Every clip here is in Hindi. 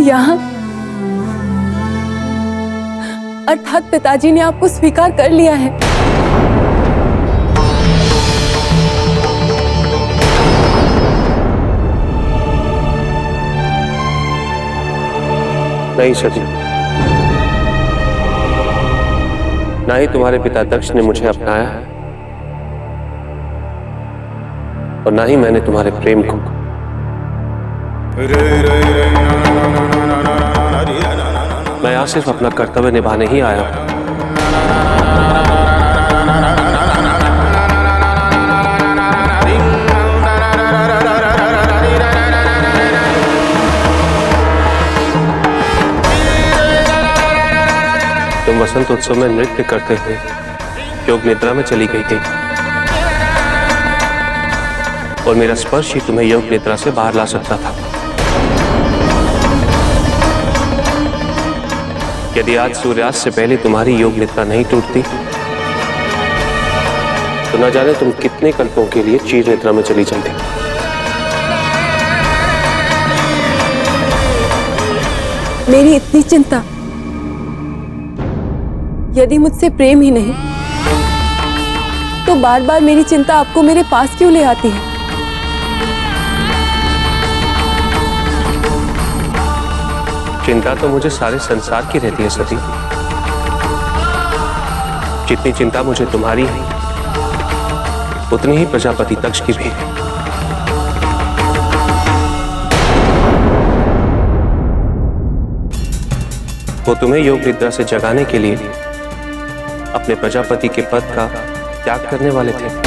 यहाँ अर्थात पिताजी ने आपको स्वीकार कर लिया है। नहीं सती, ना ही तुम्हारे पिता दक्ष ने मुझे अपनाया है और ना ही मैंने तुम्हारे प्रेम को। मैं यहाँ सिर्फ अपना कर्तव्य निभाने ही आया हूं। तुम वसंत उत्सव में नृत्य करते हुए योग निद्रा में चली गई थी और मेरा स्पर्श ही तुम्हें योग निद्रा से बाहर ला सकता था। यदि आज सूर्यास्त से पहले तुम्हारी योग निद्रा नहीं टूटती तो न जाने तुम कितने कल्पों के लिए चीर निद्रा में चली जाती। मेरी इतनी चिंता, यदि मुझसे प्रेम ही नहीं तो बार बार मेरी चिंता आपको मेरे पास क्यों ले आती है? चिंता तो मुझे सारे संसार की रहती है सती। जितनी चिंता मुझे तुम्हारी है उतनी ही प्रजापति दक्ष की भी है। वो तुम्हें योग निद्रा से जगाने के लिए अपने प्रजापति के पद का त्याग करने वाले थे।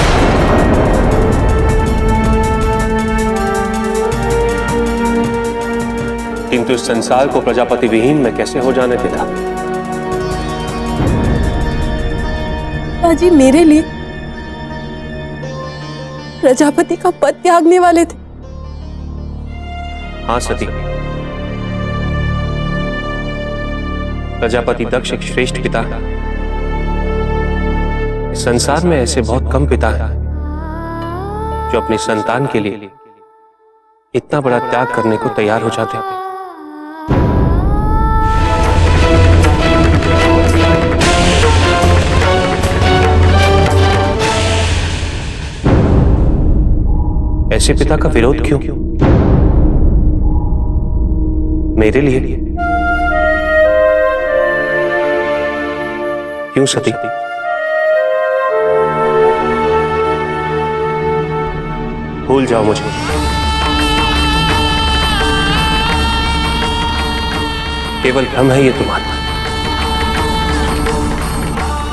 किंतु इस संसार को प्रजापति विहीन मैं कैसे हो जाने देता? पिताजी मेरे लिए प्रजापति का पद त्यागने वाले थे? हाँ सती, प्रजापति दक्ष एक श्रेष्ठ पिता है। इस संसार में ऐसे बहुत कम पिता हैं जो अपनी संतान के लिए इतना बड़ा त्याग करने को तैयार हो जाते हैं। ऐसे पिता का विरोध क्यों? मेरे लिए क्यों सती? भूल जाओ मुझे। केवल भ्रम है ये तुम्हारा,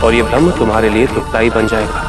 और ये भ्रम तुम्हारे लिए दुखदाई बन जाएगा।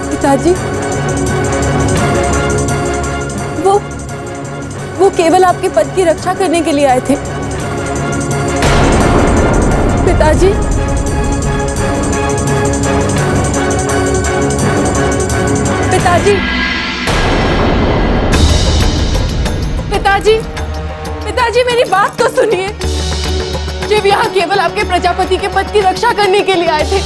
पिताजी, वो केवल आपके पद की रक्षा करने के लिए आए थे। पिताजी, पिताजी, पिताजी, पिताजी मेरी बात तो सुनिए। जब यहाँ केवल आपके प्रजापति के पद की रक्षा करने के लिए आए थे,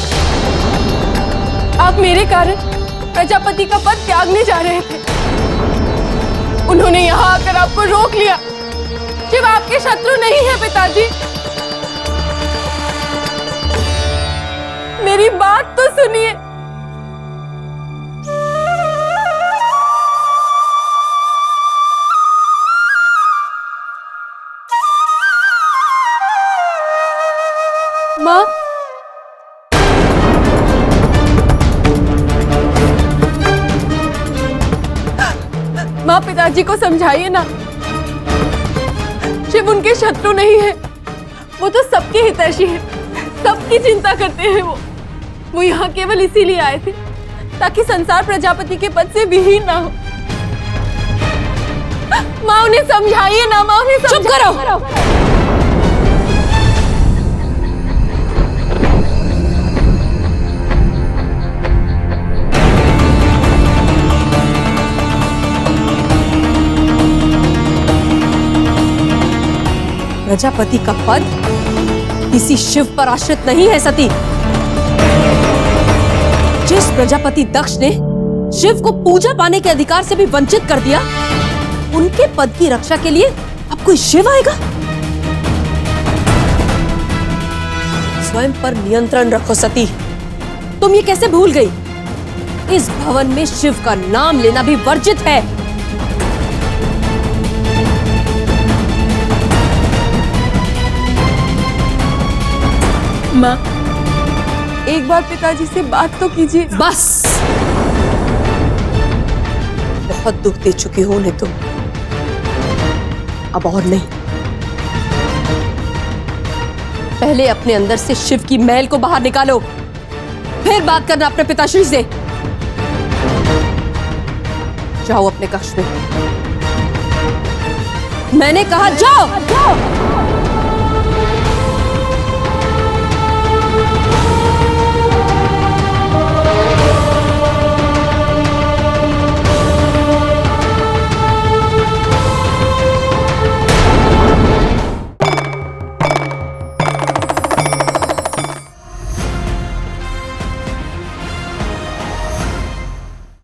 आप मेरे कारण प्रजापति का पद त्यागने जा रहे थे। उन्होंने यहाँ आकर आपको रोक लिया। शिव आपके शत्रु नहीं है पिताजी। मेरी बात तो सुनिए। माँ, माँ पिताजी को समझाइए ना, शिव उनके शत्रु नहीं है, वो तो सबके हितैषी है, सबकी चिंता करते हैं। वो यहाँ केवल इसीलिए आए थे ताकि संसार प्रजापति के पद से विहीन ना हो। माँ उन्हें समझाइए ना, माँ उन्हें चुप करो। प्रजापति का पद किसी शिव पर आश्रित नहीं है सती। जिस प्रजापति दक्ष ने शिव को पूजा पाने के अधिकार से भी वंचित कर दिया, उनके पद की रक्षा के लिए अब कोई शिव आएगा? स्वयं पर नियंत्रण रखो सती। तुम ये कैसे भूल गई? इस भवन में शिव का नाम लेना भी वर्जित है। माँ, एक बार पिताजी से बात तो कीजिए। बस, बहुत दुख दे चुकी हो उन्हें तुम, अब और नहीं। पहले अपने अंदर से शिव की मैल को बाहर निकालो, फिर बात करना अपने पिताश्री से। जाओ अपने कक्ष में, मैंने कहा जाओ।